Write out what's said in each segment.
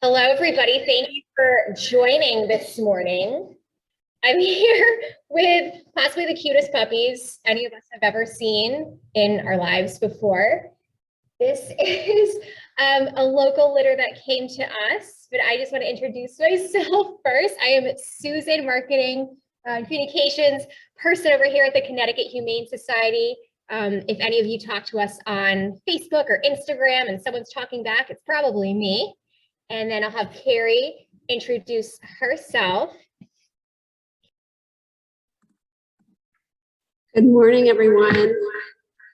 Hello, everybody. Thank you for joining this morning. I'm here with possibly the cutest puppies any of us have ever seen in our lives before. This is a local litter that came to us, but I just want to introduce myself first. I am Susan, marketing communications person over here at the Connecticut Humane Society. If any of you talk to us on Facebook or Instagram and someone's talking back, it's probably me. And then I'll have Carrie introduce herself. Good morning, everyone.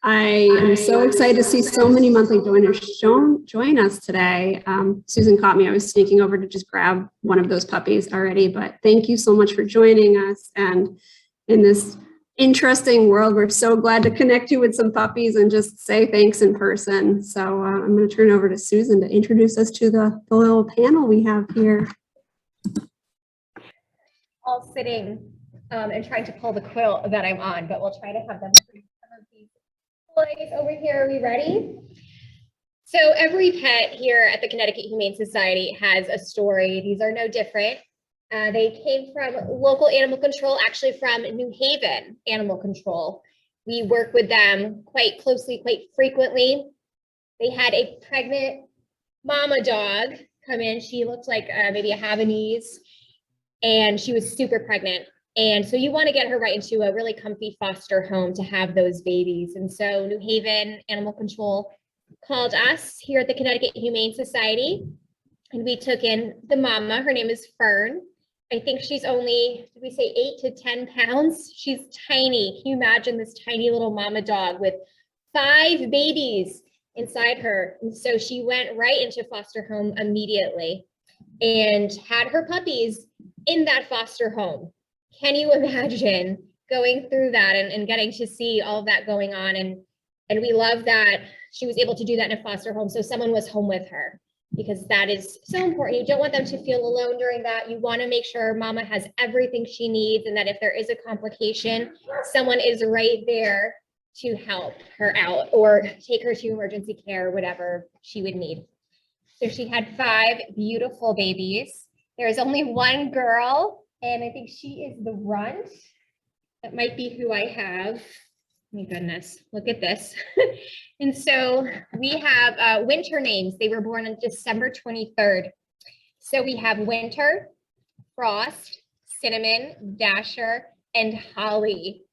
I am so excited to see so many monthly donors join us today. Susan caught me. I was sneaking over to just grab one of those puppies already, but thank you so much for joining us. And in this interesting world, we're so glad to connect you with some puppies and just say thanks in person. So I'm going to turn over to Susan to introduce us to the little panel we have here. All sitting and trying to pull the quilt that I'm on, but we'll try to have them bring some of these toys over here. Are we ready? So every pet here at the Connecticut Humane Society has a story. These are no different. They came from local animal control, actually from New Haven Animal Control. We work with them quite closely, quite frequently. They had a pregnant mama dog come in. She looked like maybe a Havanese, and she was super pregnant. And so you want to get her right into a really comfy foster home to have those babies. And so New Haven Animal Control called us here at the Connecticut Humane Society, and we took in the mama. Her name is Fern. I think she's only, did we say 8 to 10 pounds? She's tiny. Can you imagine this tiny little mama dog with 5 babies inside her? And so she went right into foster home immediately and had her puppies in that foster home. Can you imagine going through that and getting to see all of that going on? And we love that she was able to do that in a foster home. So someone was home with her, because that is so important. You don't want them to feel alone during that. You want to make sure mama has everything she needs, and that if there is a complication, someone is right there to help her out or take her to emergency care, whatever she would need. So she had 5 beautiful babies. There is only one girl, and I think she is the runt. That might be who I have. My goodness, look at this. And so we have winter names. They were born on December 23rd. So we have Winter, Frost, Cinnamon, Dasher, and Holly.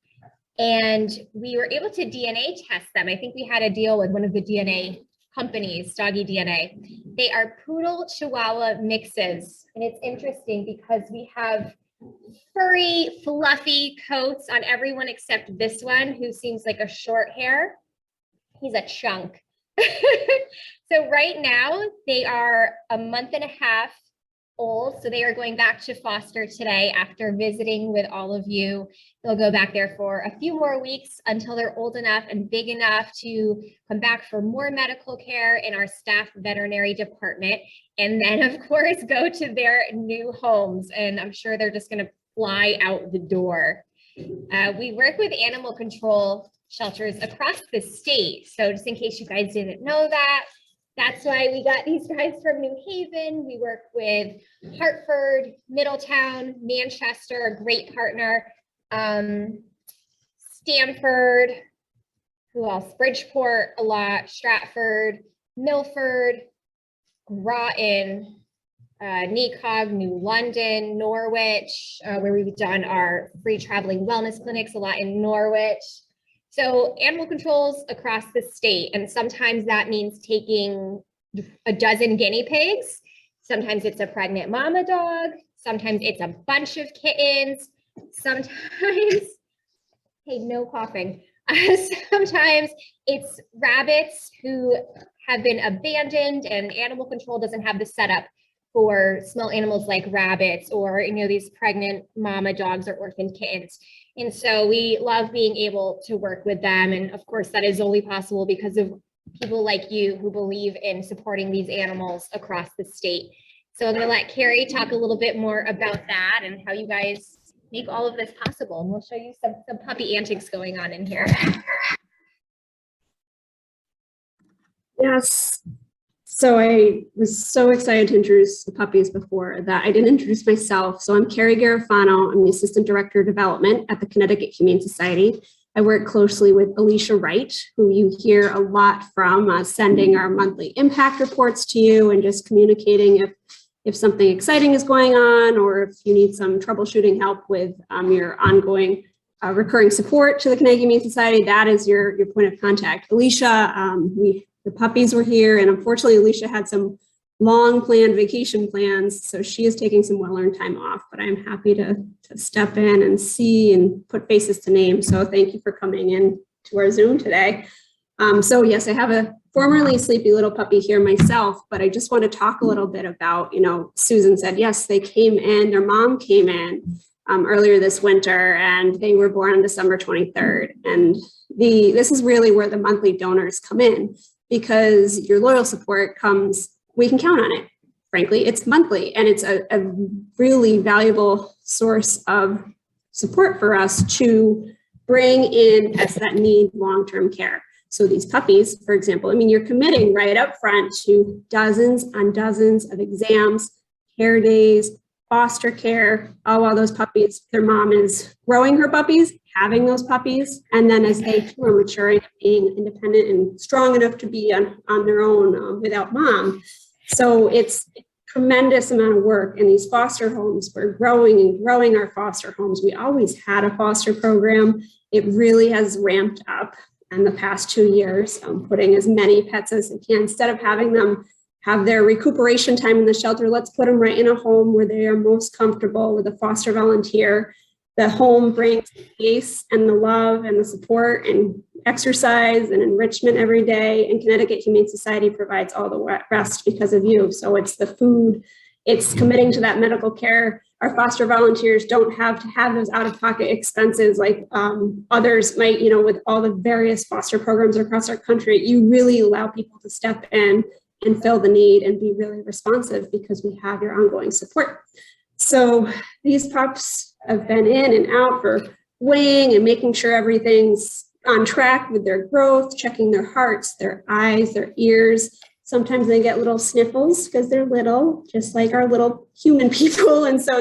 And we were able to DNA test them. I think we had a deal with one of the DNA companies, Doggy DNA. They are Poodle Chihuahua mixes. And it's interesting because we have furry, fluffy coats on everyone except this one, who seems like a short hair. He's a chunk. So right now they are a month and a half old. So they are going back to foster today after visiting with all of you. They'll go back there for a few more weeks until they're old enough and big enough to come back for more medical care in our staff veterinary department. And then of course, go to their new homes. And I'm sure they're just gonna fly out the door. We work with animal control shelters across the state. So just in case you guys didn't know that, that's why we got these guys from New Haven. We work with Hartford, Middletown, Manchester, a great partner, Stamford, who else? Bridgeport a lot, Stratford, Milford, Groton, Necog, New London, Norwich, where we've done our free traveling wellness clinics a lot in Norwich. So animal controls across the state, and sometimes that means taking a dozen guinea pigs. Sometimes it's a pregnant mama dog. Sometimes it's a bunch of kittens. Sometimes, hey, no coughing. Sometimes it's rabbits who have been abandoned and animal control doesn't have the setup for small animals like rabbits, or these pregnant mama dogs or orphan kittens. And so we love being able to work with them. And of course, that is only possible because of people like you who believe in supporting these animals across the state. So I'm going to let Carrie talk a little bit more about that and how you guys make all of this possible. And we'll show you some puppy antics going on in here. Yes. So I was so excited to introduce the puppies before that. I didn't introduce myself. So I'm Carrie Garofano. I'm the Assistant Director of Development at the Connecticut Humane Society. I work closely with Alicia Wright, who you hear a lot from, sending our monthly impact reports to you and just communicating if something exciting is going on or if you need some troubleshooting help with your ongoing recurring support to the Connecticut Humane Society. That is your point of contact. Alicia, the puppies were here, and unfortunately, Alicia had some long planned vacation plans, so she is taking some well-earned time off, but I'm happy to step in and see and put faces to names. So thank you for coming in to our Zoom today. So yes, I have a formerly sleepy little puppy here myself, but I just want to talk a little bit about, Susan said, yes, they came in, their mom came in earlier this winter, and they were born on December 23rd. And this is really where the monthly donors come in, because your loyal support comes, we can count on it. Frankly, it's monthly, and it's a really valuable source of support for us to bring in pets that need long-term care. So these puppies, for example, you're committing right up front to dozens on dozens of exams, care days, foster care, all while those puppies, their mom is growing her puppies, having those puppies, and then as they too are maturing, being independent and strong enough to be on their own without mom. So it's a tremendous amount of work in these foster homes. We're growing and growing our foster homes. We always had a foster program. It really has ramped up in the past 2 years, putting as many pets as they can. Instead of having them have their recuperation time in the shelter, let's put them right in a home where they are most comfortable with a foster volunteer. The home brings the peace and the love and the support and exercise and enrichment every day. And Connecticut Humane Society provides all the rest because of you. So it's the food, it's committing to that medical care. Our foster volunteers don't have to have those out-of-pocket expenses like others might, with all the various foster programs across our country. You really allow people to step in and fill the need and be really responsive because we have your ongoing support. So these pups have been in and out for weighing and making sure everything's on track with their growth, checking their hearts, their eyes, their ears. Sometimes they get little sniffles because they're little, just like our little human people. And so,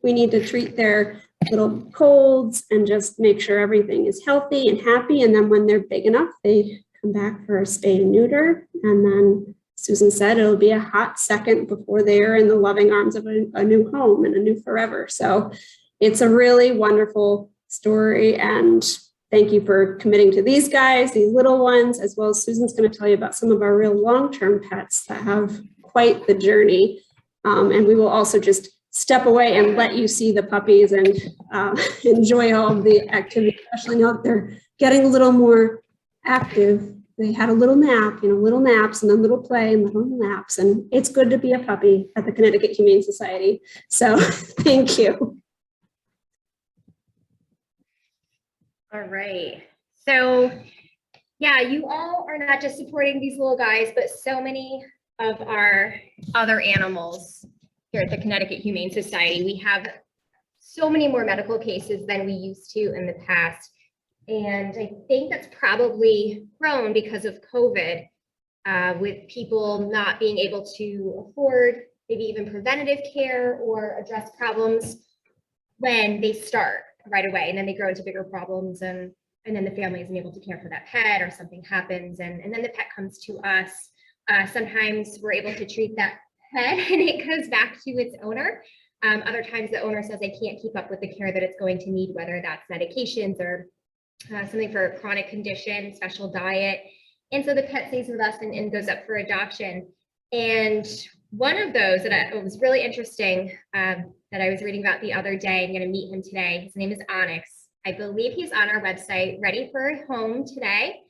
we need to treat their little colds and just make sure everything is healthy and happy. And then when they're big enough, they come back for a spay and neuter. And then Susan said it'll be a hot second before they're in the loving arms of a new home and a new forever. So it's a really wonderful story. And thank you for committing to these guys, these little ones, as well as Susan's going to tell you about some of our real long-term pets that have quite the journey. And we will also just step away and let you see the puppies and enjoy all of the activity, especially now that they're getting a little more active. They had a little nap, little naps and then little play and little naps. And it's good to be a puppy at the Connecticut Humane Society. So thank you. All right. So yeah, you all are not just supporting these little guys, but so many of our other animals here at the Connecticut Humane Society. We have so many more medical cases than we used to in the past. And I think that's probably grown because of COVID, with people not being able to afford maybe even preventative care or address problems when they start right away. And then they grow into bigger problems, and then the family isn't able to care for that pet, or something happens, and then the pet comes to us. Sometimes we're able to treat that pet and it goes back to its owner. Other times the owner says they can't keep up with the care that it's going to need, whether that's medications or something for a chronic condition, special diet. And so the pet stays with us and goes up for adoption. And one of those that was really interesting that I was reading about the other day, I'm going to meet him today. His name is Onyx. I believe he's on our website, ready for a home today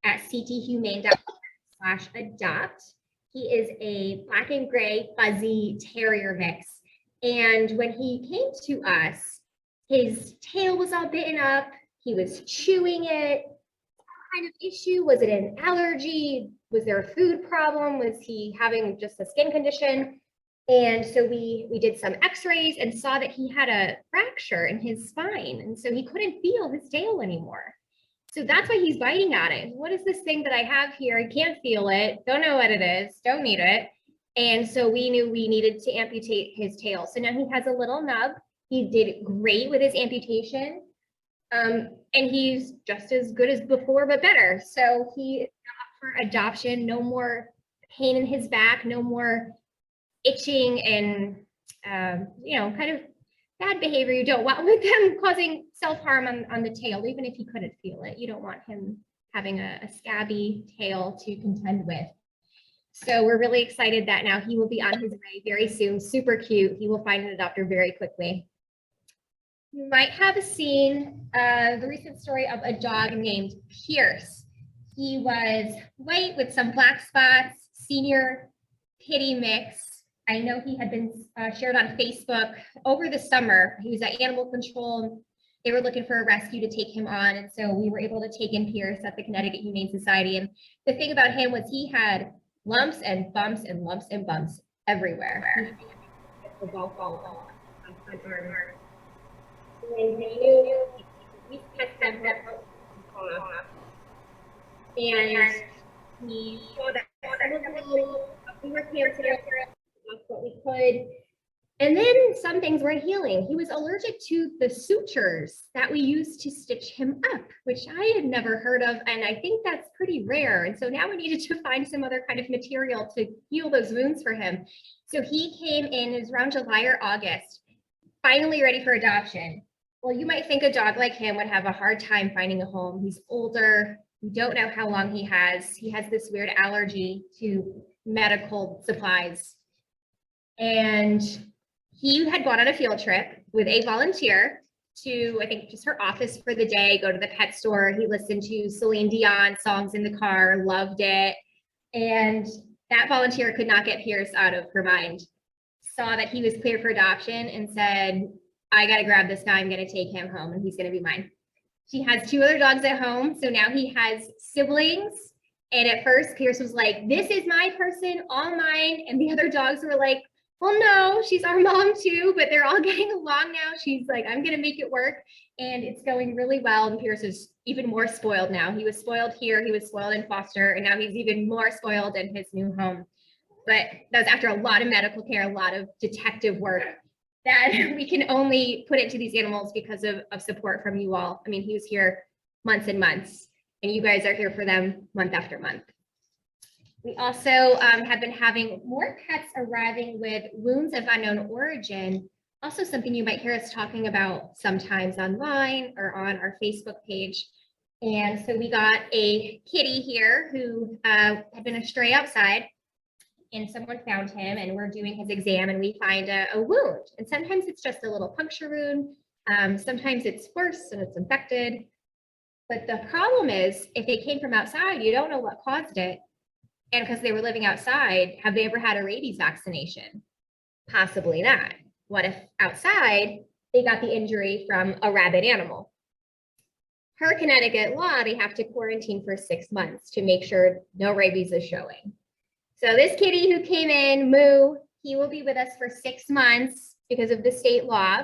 at cthumane.com/adopt. He is a black and gray fuzzy terrier mix. And when he came to us, his tail was all bitten up. He was chewing it. What kind of issue? Was it an allergy? Was there a food problem? Was he having just a skin condition? And so we did some x-rays and saw that he had a fracture in his spine. And so he couldn't feel his tail anymore. So that's why he's biting at it. What is this thing that I have here? I can't feel it. Don't know what it is. Don't need it. And so we knew we needed to amputate his tail. So now he has a little nub. He did great with his amputation. And he's just as good as before, but better. So he is up for adoption. No more pain in his back, no more itching and, kind of bad behavior you don't want with them causing self-harm on the tail, even if he couldn't feel it. You don't want him having a scabby tail to contend with. So we're really excited that now he will be on his way very soon. Super cute. He will find an adopter very quickly. You might have seen the recent story of a dog named Pierce. He was white with some black spots, senior kitty mix. I know he had been shared on Facebook over the summer. He was at Animal Control. They were looking for a rescue to take him on. And so we were able to take in Pierce at the Connecticut Humane Society. And the thing about him was he had lumps and bumps and lumps and bumps everywhere. And they knew we kept them and he saw that we were cancer, that's what we could. And then some things weren't healing. He was allergic to the sutures that we used to stitch him up, which I had never heard of. And I think that's pretty rare. And so now we needed to find some other kind of material to heal those wounds for him. So he came in, it was around July or August, finally ready for adoption. Well, you might think a dog like him would have a hard time finding a home. He's older. We don't know how long he has. He has this weird allergy to medical supplies. And he had gone on a field trip with a volunteer to, I think, just her office for the day, go to the pet store. He listened to Celine Dion songs in the car, loved it. And that volunteer could not get Pierce out of her mind. Saw that he was clear for adoption and said, I got to grab this guy. I'm going to take him home and he's going to be mine. She has 2 other dogs at home. So now he has siblings. And at first, Pierce was like, this is my person, all mine. And the other dogs were like, well, no, she's our mom too, but they're all getting along now. She's like, I'm going to make it work. And it's going really well. And Pierce is even more spoiled now. He was spoiled here. He was spoiled in foster. And now he's even more spoiled in his new home. But that was after a lot of medical care, a lot of detective work that we can only put into these animals because of support from you all. I mean, he was here months and months, and you guys are here for them month after month. We also have been having more pets arriving with wounds of unknown origin, also something you might hear us talking about sometimes online or on our Facebook page. And so we got a kitty here who had been a stray outside, and someone found him, and we're doing his exam, and we find a wound. And sometimes it's just a little puncture wound. Sometimes it's worse and it's infected. But the problem is, if they came from outside, you don't know what caused it. And because they were living outside, have they ever had a rabies vaccination? Possibly not. What if outside they got the injury from a rabid animal? Per Connecticut law, they have to quarantine for 6 months to make sure no rabies is showing. So this kitty who came in, Moo, he will be with us for 6 months because of the state law.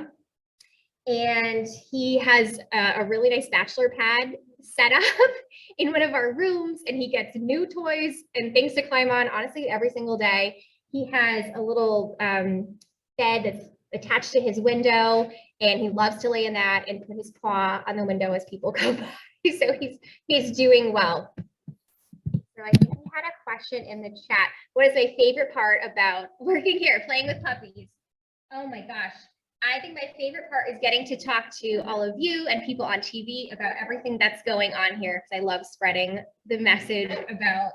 And he has a really nice bachelor pad set up in one of our rooms, and he gets new toys and things to climb on, honestly, every single day. He has a little bed that's attached to his window, and he loves to lay in that and put his paw on the window as people go by. So he's doing well. So I think we had a question in the chat. What is my favorite part about working here, playing with puppies? Oh my gosh. I think my favorite part is getting to talk to all of you and people on TV about everything that's going on here, because I love spreading the message about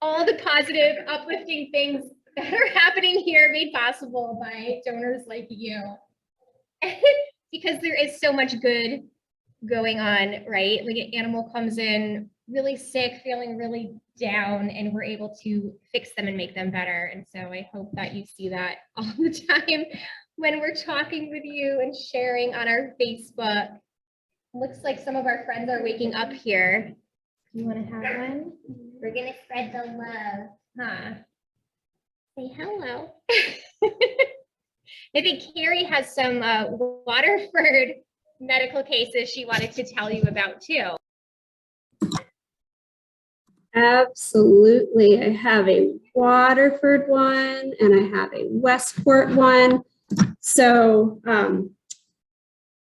all the positive, uplifting things that are happening here made possible by donors like you. Because there is so much good going on, right? Like an animal comes in really sick, feeling really down, and we're able to fix them and make them better. And so I hope that you see that all the time when we're talking with you and sharing on our Facebook. Looks like some of our friends are waking up here. You want to have one? We're gonna spread the love, huh? Say hello. I think Carrie has some Waterford medical cases she wanted to tell you about too. Absolutely. I have a Waterford one and I have a Westport one. So,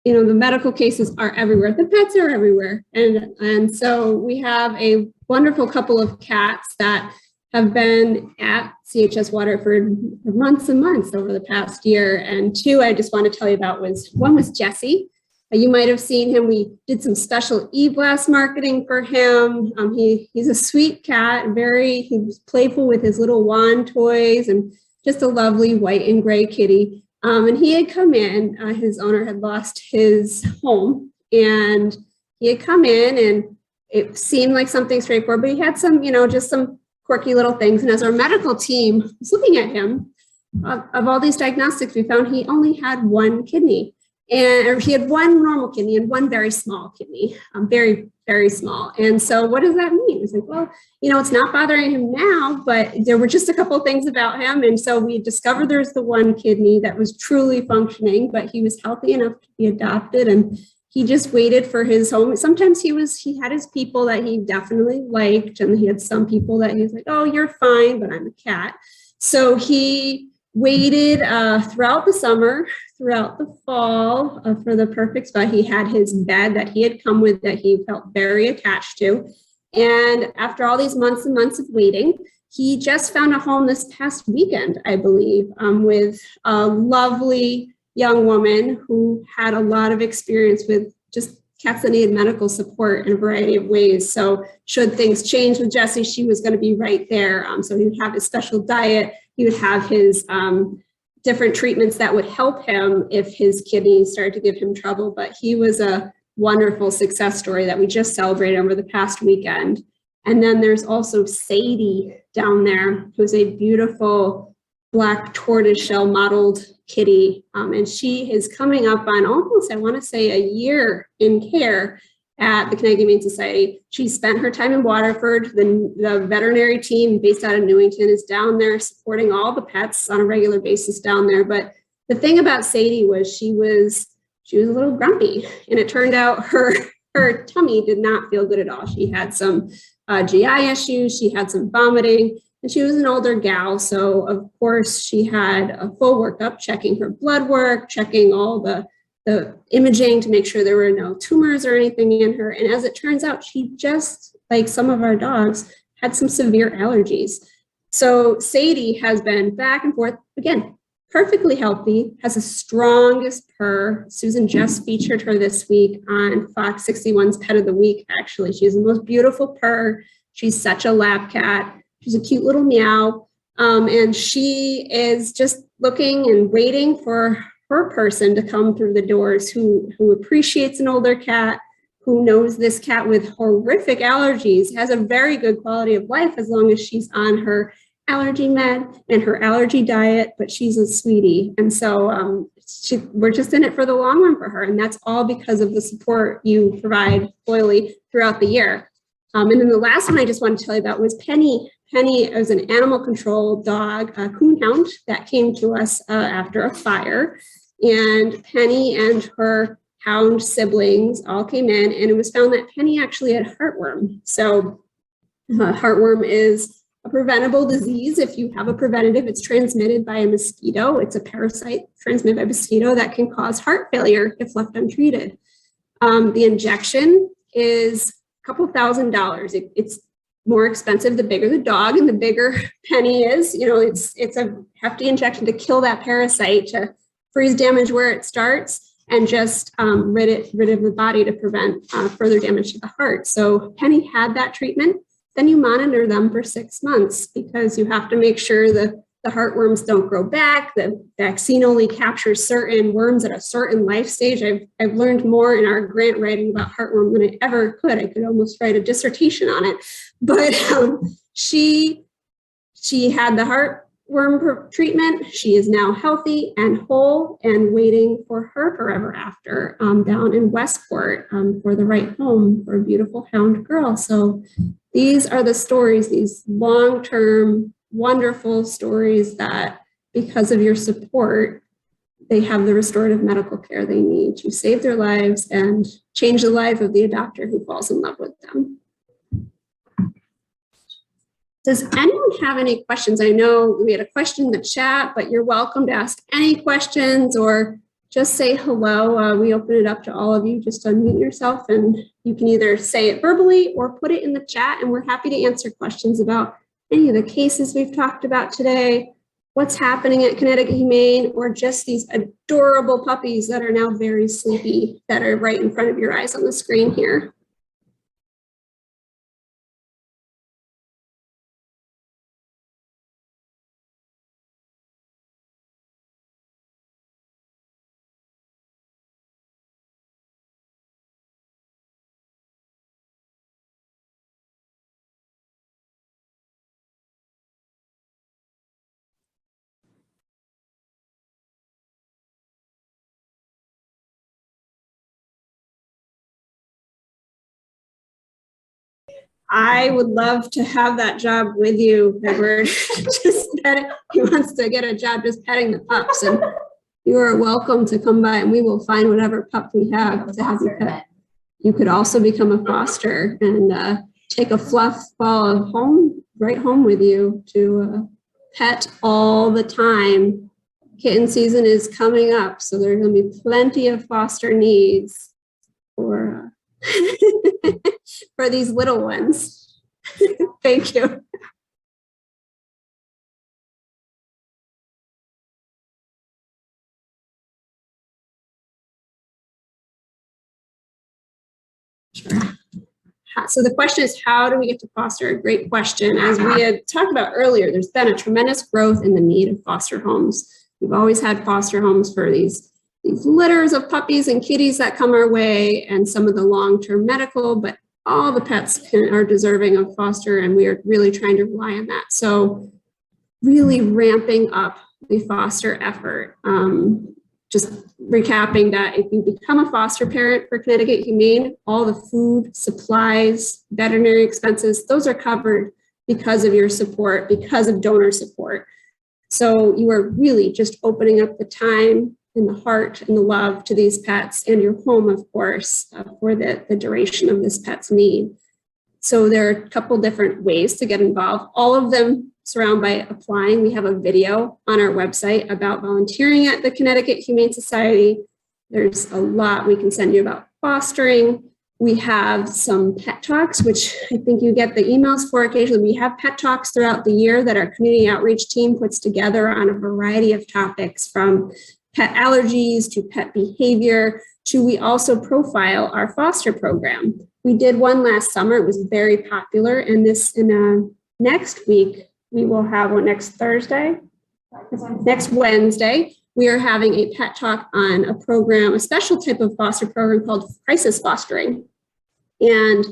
the medical cases are everywhere. The pets are everywhere. And so we have a wonderful couple of cats that have been at CHS Waterford for months and months over the past year. And two I just want to tell you about one was Jesse. You might have seen him. We did some special e-blast marketing for him. He's a sweet cat, he was playful with his little wand toys and just a lovely white and gray kitty. And he had come in, his owner had lost his home, and he had come in and it seemed like something straightforward, but he had some, just some quirky little things. And as our medical team was looking at him, of all these diagnostics, we found he only had one kidney. Or he had one normal kidney and one very small kidney, very, very small. And so what does that mean? It's like, well, it's not bothering him now, but there were just a couple of things about him. And so we discovered there's the one kidney that was truly functioning, but he was healthy enough to be adopted. And he just waited for his home. Sometimes he had his people that he definitely liked. And he had some people that he was like, oh, you're fine, but I'm a cat. So he waited throughout the summer, throughout the fall for the perfect spot. He had his bed that he had come with that he felt very attached to. And after all these months and months of waiting, he just found a home this past weekend, I believe, with a lovely young woman who had a lot of experience with just cats that needed medical support in a variety of ways. So should things change with Jesse, she was going to be right there. So he would have his special diet. He would have his different treatments that would help him if his kidneys started to give him trouble. But he was a wonderful success story that we just celebrated over the past weekend. And then there's also Sadie down there, who's a beautiful black tortoiseshell mottled kitty. And she is coming up on almost, I want to say, a year in care at the Connecticut Humane Society. She spent her time in Waterford. The veterinary team based out of Newington is down there supporting all the pets on a regular basis down there. But the thing about Sadie was she was a little grumpy, and it turned out her tummy did not feel good at all. She had some GI issues. She had some vomiting, and she was an older gal. So of course she had a full workup, checking her blood work, checking all the imaging to make sure there were no tumors or anything in her. And as it turns out, she just, like some of our dogs, had some severe allergies. So Sadie has been back and forth, again, perfectly healthy, has the strongest purr. Susan just featured her this week on Fox 61's Pet of the Week, actually. She has the most beautiful purr. She's such a lap cat. She's a cute little meow. And she is just looking and waiting for her person to come through the doors who appreciates an older cat, who knows this cat with horrific allergies, has a very good quality of life as long as she's on her allergy med and her allergy diet, but she's a sweetie. And so we're just in it for the long run for her. And that's all because of the support you provide loyally throughout the year. And then the last one I just wanted to tell you about was Penny. Penny is an animal control dog, a coonhound that came to us after a fire. And Penny and her hound siblings all came in, and it was found that Penny actually had heartworm. So heartworm is a preventable disease. If you have a preventative, it's transmitted by a mosquito. It's a parasite transmitted by a mosquito that can cause heart failure if left untreated. The injection is a couple $1,000s. It's more expensive the bigger the dog and the bigger Penny is. It's a hefty injection to kill that parasite, to freeze damage where it starts and just rid of the body to prevent further damage to the heart. So Penny had that treatment. Then you monitor them for 6 months because you have to make sure the heartworms don't grow back. The vaccine only captures certain worms at a certain life stage. I've learned more in our grant writing about heartworm than I ever could. I could almost write a dissertation on it. But she had the heartworm treatment. She is now healthy and whole and waiting for her forever after down in Westport for the right home for a beautiful hound girl. So these are the stories, these long-term, wonderful stories that, because of your support, they have the restorative medical care they need to save their lives and change the life of the adopter who falls in love with them. Does anyone have any questions? I know we had a question in the chat, but you're welcome to ask any questions or just say hello. We open it up to all of you. Just unmute yourself and you can either say it verbally or put it in the chat, and we're happy to answer questions about any of the cases we've talked about today, what's happening at Connecticut Humane, or just these adorable puppies that are now very sleepy that are right in front of your eyes on the screen here. I would love to have that job with you, Edward. He wants to get a job just petting the pups, and you are welcome to come by and we will find whatever pup we have to have you pet. You could also become a foster and take a fluff ball right home with you to pet all the time. Kitten season is coming up, so there's going to be plenty of foster needs for for these little ones. Thank you. Sure. So the question is, how do we get to foster? A great question. As we had talked about earlier, there's been a tremendous growth in the need of foster homes. We've always had foster homes for these litters of puppies and kitties that come our way, and some of the long-term medical, but all the pets are deserving of foster, and we are really trying to rely on that. So really ramping up the foster effort. Just recapping that if you become a foster parent for Connecticut Humane, all the food, supplies, veterinary expenses, those are covered because of your support, because of donor support. So you are really just opening up the time and the heart and the love to these pets and your home, of course, for the duration of this pet's need. So there are a couple different ways to get involved. All of them surround by applying. We have a video on our website about volunteering at the Connecticut Humane Society. There's a lot we can send you about fostering. We have some pet talks, which I think you get the emails for occasionally. We have pet talks throughout the year that our community outreach team puts together on a variety of topics, from pet allergies to pet behavior to we also profile our foster program. We did one last summer. It was very popular. And next week, we will have one next Wednesday. We are having a pet talk on a program, a special type of foster program called crisis fostering. And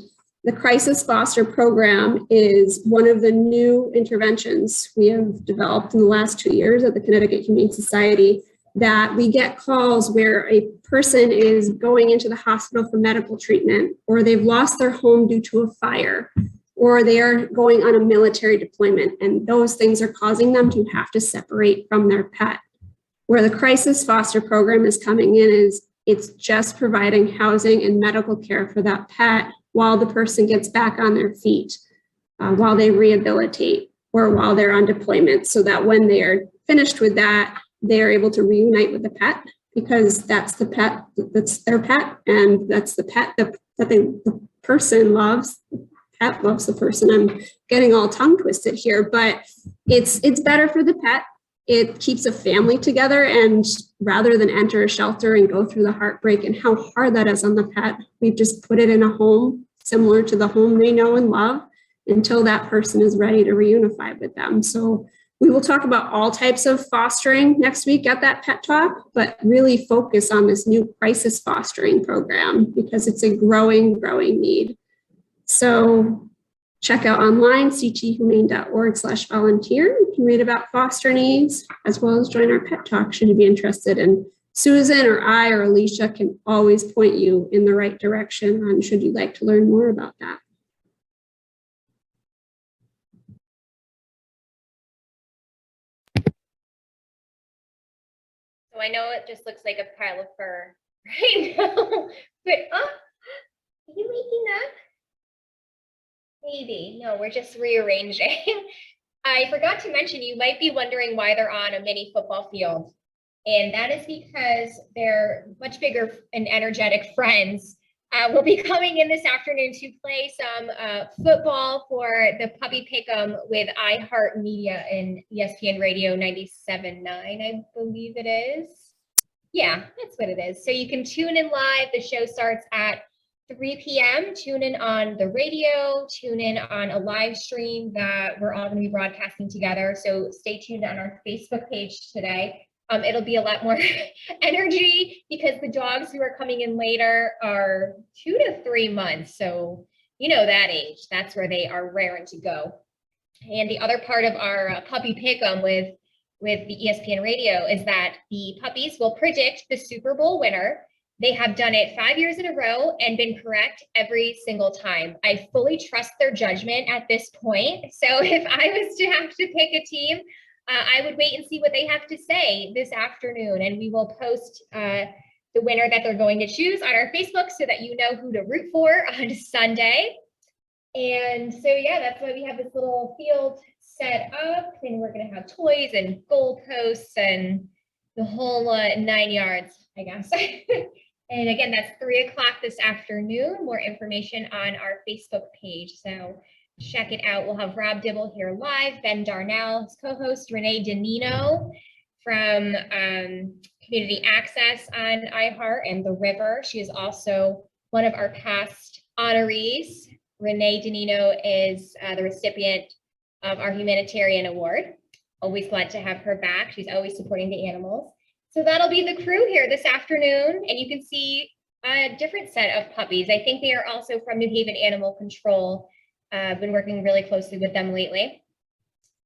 the crisis foster program is one of the new interventions we have developed in the last 2 years at the Connecticut Humane Society, that we get calls where a person is going into the hospital for medical treatment, or they've lost their home due to a fire, or they are going on a military deployment, and those things are causing them to have to separate from their pet. Where the crisis foster program is coming in is it's just providing housing and medical care for that pet while the person gets back on their feet, while they rehabilitate, or while they're on deployment, so that when they are finished with that, they are able to reunite with the pet, because that's the pet, that's their pet, and that's the pet that the person loves. The pet loves the person. I'm getting all tongue twisted here, but it's better for the pet. It keeps a family together, and rather than enter a shelter and go through the heartbreak and how hard that is on the pet, we've just put it in a home similar to the home they know and love until that person is ready to reunify with them. So we will talk about all types of fostering next week at that pet talk, but really focus on this new crisis fostering program because it's a growing need. So check out online, cthumane.org/volunteer. You can read about foster needs, as well as join our pet talk should you be interested. And Susan or I or Alicia can always point you in the right direction on should you like to learn more about that. So I know it just looks like a pile of fur right now, but are you waking up? Maybe. No, we're just rearranging. I forgot to mention, you might be wondering why they're on a mini football field. And that is because their much bigger and energetic friends will be coming in this afternoon to play some football for the Puppy Pick'em with iHeartMedia and ESPN Radio 97.9, I believe it is. Yeah, that's what it is. So you can tune in live. The show starts at 3 p.m. Tune in on the radio, tune in on a live stream that we're all going to be broadcasting together. So stay tuned on our Facebook page today. It'll be a lot more energy because the dogs who are coming in later are 2 to 3 months. So you know that age, that's where they are raring to go. And the other part of our Puppy Pick'em with the ESPN radio is that the puppies will predict the Super Bowl winner. They have done it 5 years in a row and been correct every single time. I fully trust their judgment at this point. So if I was to have to pick a team, I would wait and see what they have to say this afternoon, and we will post the winner that they're going to choose on our Facebook so that you know who to root for on Sunday. And so, yeah, that's why we have this little field set up, and we're going to have toys and goalposts and the whole 9 yards, I guess. And again, that's 3 o'clock this afternoon. More information on our Facebook page. So check it out. We'll have Rob Dibble here live, Ben Darnell, his co-host, Renee Danino from Community Access on iHeart and The River. She is also one of our past honorees. Renee Danino is the recipient of our humanitarian award. Always glad to have her back. She's always supporting the animals. So that'll be the crew here this afternoon, and you can see a different set of puppies. I think they are also from New Haven Animal Control. I've been working really closely with them lately.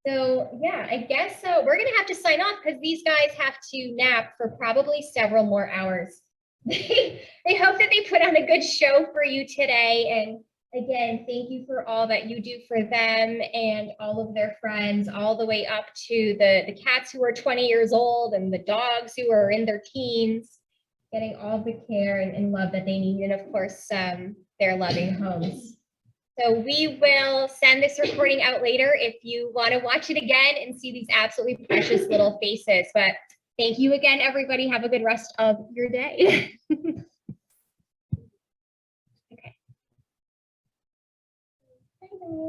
So yeah, I guess we're gonna have to sign off because these guys have to nap for probably several more hours. I hope that they put on a good show for you today. And again, thank you for all that you do for them and all of their friends, all the way up to the cats who are 20 years old and the dogs who are in their teens, getting all the care and love that they need. And of course, their loving homes. So we will send this recording out later if you want to watch it again and see these absolutely precious little faces. But thank you again, everybody. Have a good rest of your day. Okay. Bye-bye.